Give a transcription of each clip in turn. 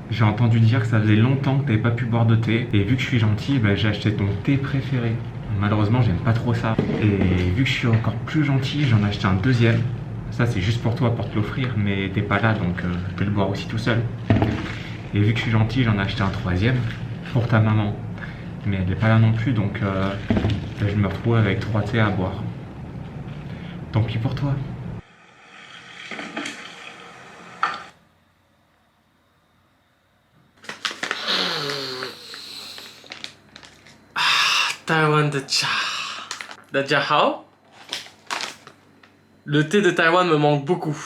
J'ai entendu dire que ça faisait longtemps que t'avais pas pu boire de thé, et vu que je suis gentil, bah, j'ai acheté ton thé préféré. Malheureusement, j'aime pas trop ça. Et vu que je suis encore plus gentil, j'en ai acheté un deuxième. Ça, c'est juste pour toi, pour te l'offrir, mais t'es pas là, donc je peux le boire aussi tout seul. Et vu que je suis gentil, j'en ai acheté un troisième pour ta maman. Mais elle n'est pas là non plus, donc je me retrouve avec 3 thés à boire. Tant pis pour toi. 台湾的茶。大家好。Le thé de Taïwan me manque beaucoup.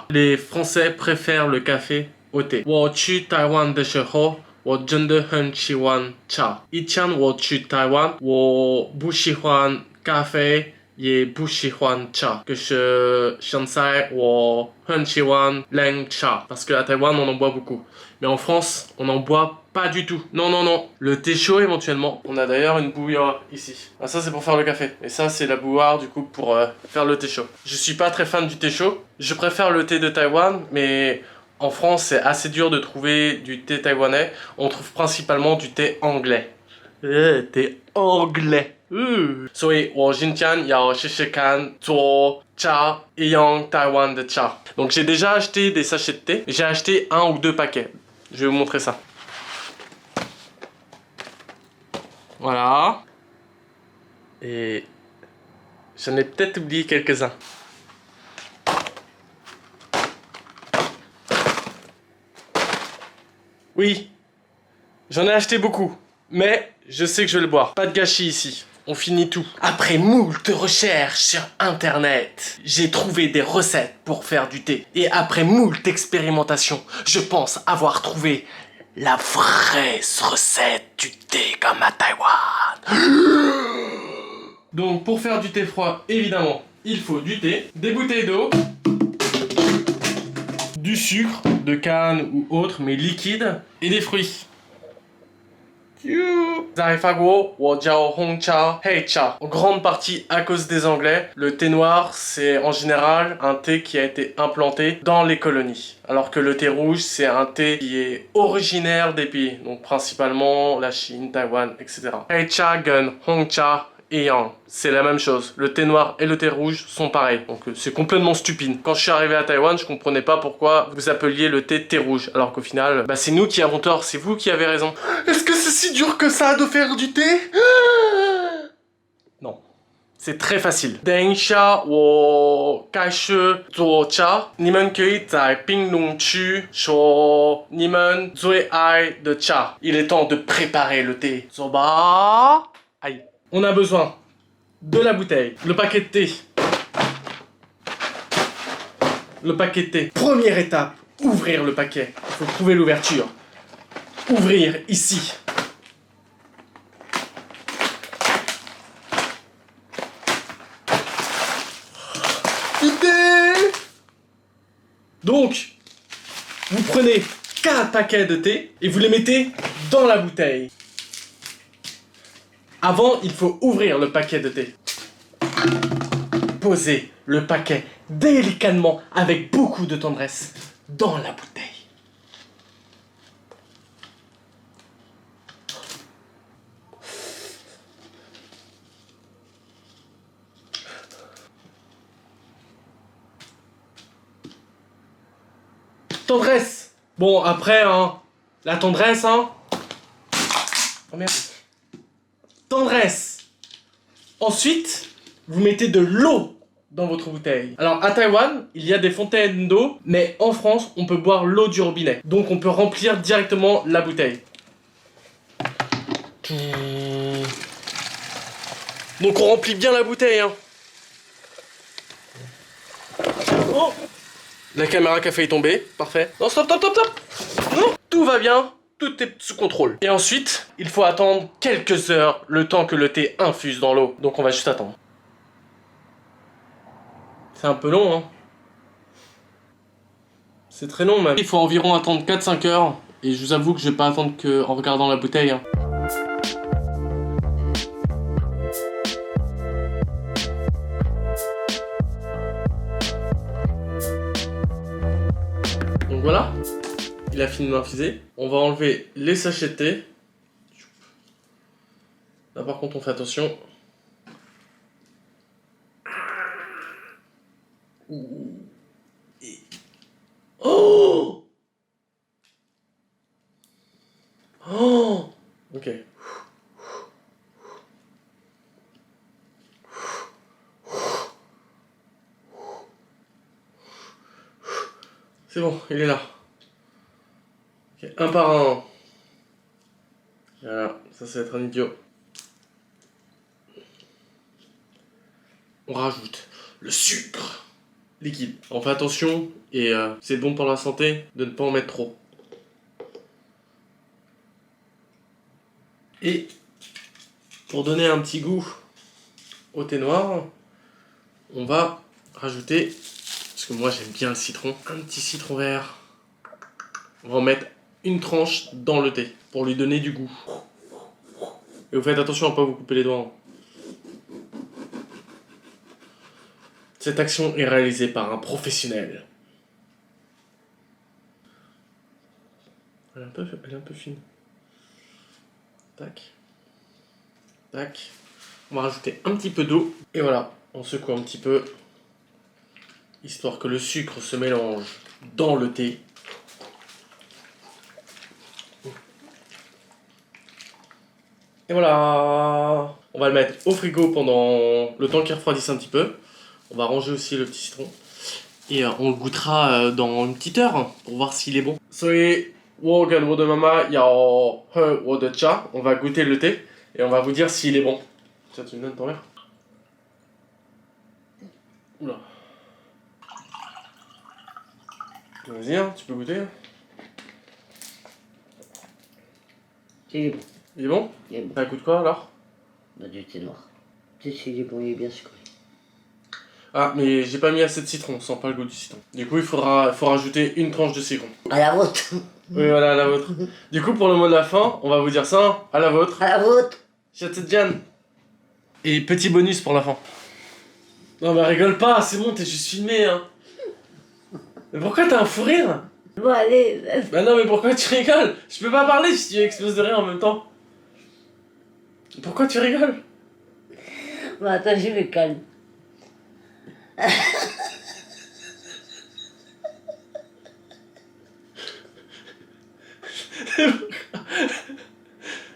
Les Français préfèrent le café au thé. 我去台湾的时候，我真的很喜欢茶。以前我去台湾，我不喜欢咖啡，也不喜欢茶。可是现在我很喜欢冷茶，parce qu'à Taïwan on en boit beaucoup. Mais en France, on n'en boit pas du tout. Non, non, non. Le thé chaud éventuellement. On a d'ailleurs une bouilloire ici. Ah, ça c'est pour faire le café. Et ça c'est la bouilloire du coup pour faire le thé chaud. Je suis pas très fan du thé chaud. Je préfère le thé de Taïwan, mais en France c'est assez dur de trouver du thé taïwanais. On trouve principalement du thé anglais. Thé anglais. 所以我今天要试试看做茶一样台湾的茶。Donc j'ai déjà acheté des sachets de thé. J'ai acheté 1 ou 2 paquets. Je vais vous montrer ça. Voilà. Et j'en ai peut-être oublié quelques-uns. Oui, j'en ai acheté beaucoup. Mais je sais que je vais le boire. Pas de gâchis ici. On finit tout. Après moult recherches sur internet, j'ai trouvé des recettes pour faire du thé. Et après moult expérimentations, je pense avoir trouvé la vraie recette du thé comme à Taïwan. Donc pour faire du thé froid, évidemment, il faut du thé, des bouteilles d'eau, du sucre, de canne ou autre, mais liquide, et des fruits. En grande partie à cause des Anglais, le thé noir c'est en général un thé qui a été implanté dans les colonies. Alors que le thé rouge c'est un thé qui est originaire des pays, donc principalement la Chine, Taïwan, etc. Heicha, gun, Hongcha et yang, c'est la même chose. Le thé noir et le thé rouge sont pareils, donc c'est complètement stupide. Quand je suis arrivé à Taïwan, je comprenais pas pourquoi vous appeliez le thé ruge, alors qu'au final, bah c'est nous qui avons tort, c'est vous qui avez raison. Est-ce que c'est si dur que ça de faire du thé? Non. C'est très facile. 等一下我开始做茶，你们可以在评论区说你们最爱的茶。Il est temps de préparer le thé. 走吧。Aïe. On a besoin de la bouteille, le paquet de thé. Le paquet de thé. Première étape, ouvrir le paquet. Il faut trouver l'ouverture. Ouvrir ici. Donc, vous prenez 4 paquets de thé et vous les mettez dans la bouteille. Avant, il faut ouvrir le paquet de thé. Posez le paquet délicatement avec beaucoup de tendresse dans la bouteille. Tendresse. Bon, après, hein, la tendresse, hein. Oh merde. Tendresse. Ensuite, vous mettez de l'eau dans votre bouteille. Alors, à Taïwan, il y a des fontaines d'eau, mais en France, on peut boire l'eau du robinet. Donc, on peut remplir directement la bouteille. Donc, on remplit bien la bouteille, hein. Oh! La caméra café est tombée, parfait. Non, stop, stop, stop, stop. Non, tout va bien, tout est sous contrôle. Et ensuite, il faut attendre quelques heures, le temps que le thé infuse dans l'eau. Donc on va juste attendre. C'est un peu long, hein. C'est très long même. Il faut environ attendre 4-5 heures. Et je vous avoue que je vais pas attendre qu'en regardant la bouteille, hein. Donc voilà, il a fini d'infuser. On va enlever les sachets de thé. Là par contre on fait attention. Oh! Oh! Ok. C'est bon, il est là. Okay, un par un. Voilà, ça va être un idiot. On rajoute le sucre liquide. On fait attention et c'est bon pour la santé de ne pas en mettre trop. Et pour donner un petit goût au thé noir, on va rajouter, parce que moi j'aime bien le citron, un petit citron vert. On va en mettre une tranche dans le thé pour lui donner du goût. Et vous faites attention à ne pas vous couper les doigts. Cette action est réalisée par un professionnel. Elle est un peu fine. Tac. Tac. On va rajouter un petit peu d'eau. Et voilà, on secoue un petit peu. Histoire que le sucre se mélange dans le thé. Et voilà. On va le mettre au frigo pendant le temps qu'il refroidisse un petit peu. On va ranger aussi le petit citron. Et on le goûtera dans une petite heure pour voir s'il est bon. On va goûter le thé et on va vous dire s'il est bon. Tiens, tu me donnes ton verre. Oula. Vas-y, hein, tu peux goûter. Il est bon. Il est bon? Il est bon. Ça goûte quoi alors? Bah, du thé noir. Tu sais, il est bon, il est bien sucré. Ah, mais j'ai pas mis assez de citron, on sent pas le goût du citron. Du coup, faut rajouter une tranche de citron. À la vôtre. Oui, voilà, à la vôtre. Du coup, pour le mot de la fin, on va vous dire ça, à la vôtre. À la vôtre. Chatedjan. Et petit bonus pour la fin. Non, mais rigole pas, c'est bon, t'es juste filmé, hein. Mais pourquoi t'as un fou rire? Bon, allez. Bah non, mais pourquoi tu rigoles? Je peux pas parler si tu exploses de rire en même temps. Pourquoi tu rigoles? Bon, attends, je me calme.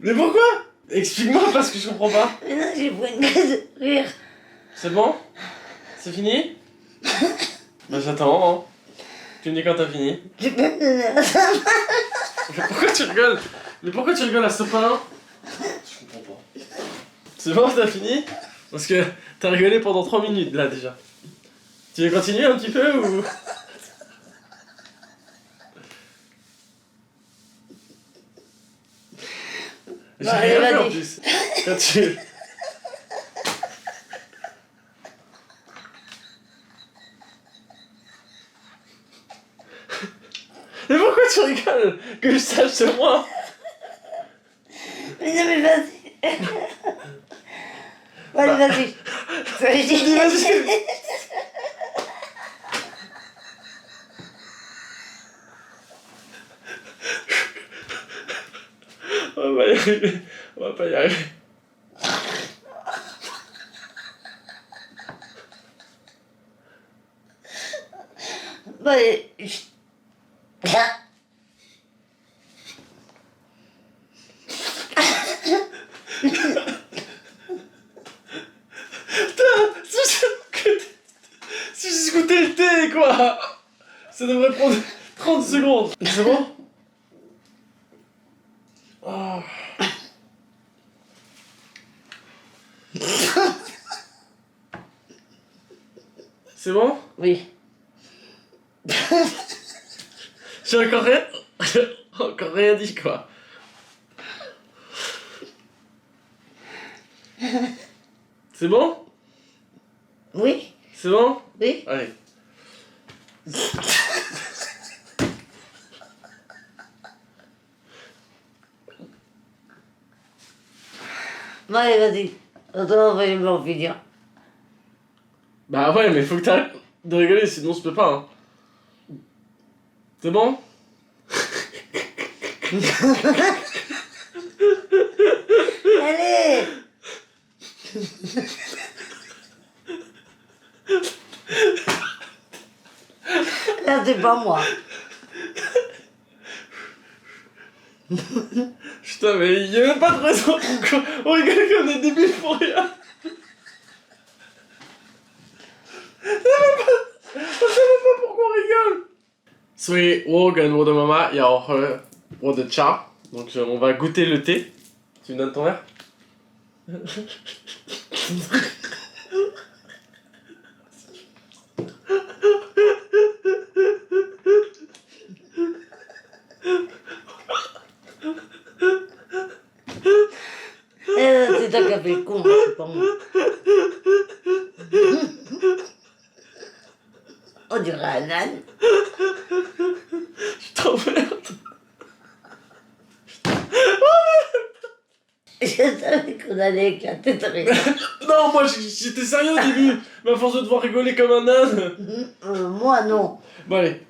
Mais pourquoi? Explique-moi parce que je comprends pas. Mais non, j'ai pris une crise de rire. C'est bon? C'est fini? Bah j'attends, hein. Tu me dis quand t'as fini. Tu peux me donner un sapin? Mais pourquoi tu rigoles? Mais pourquoi tu rigoles à ce point? Je comprends pas. C'est bon, t'as fini? Parce que t'as rigolé pendant 3 minutes là déjà. Tu veux continuer un petit peu ou... J'ai Non, rien allez, fait en vas-y. plus. Continue. Mais pourquoi tu rigoles? Que je sache, c'est moi. Mais non, mais vas-y. Bon, allez, vas-y. Dis, vas-y. On va pas y arriver. On va pas y arriver. Bon, allez. Si j'ai goûté le thé, quoi. Ça devrait prendre 30 secondes. C'est bon? Oh. C'est bon? Oui. J'ai encore rien... encore rien dit, quoi. C'est bon? Oui. C'est bon? Oui. Allez. Bon, allez, vas-y. Attends, on va y en finir. Bah ouais, mais faut que t'arrêtes de rigoler, sinon je peux pas, hein. C'est bon? Allez. Là, c'est pas moi. Putain, mais il y a même pas de raison pourquoi on rigole comme des débiles pour rien. On sait même pas pourquoi on rigole. 所以我跟我的妈妈要喝我的茶，donc on va goûter le thé. Tu me donnes ton verre? C'est toi qui as fait le con, c'est pas moi. On dirait un âne. Je t'emmerde. Je savais qu'on allait éclater de rire. Non, moi j'étais sérieux au début, mais à force de devoir rigoler comme un âne. Moi, non. Bon allez,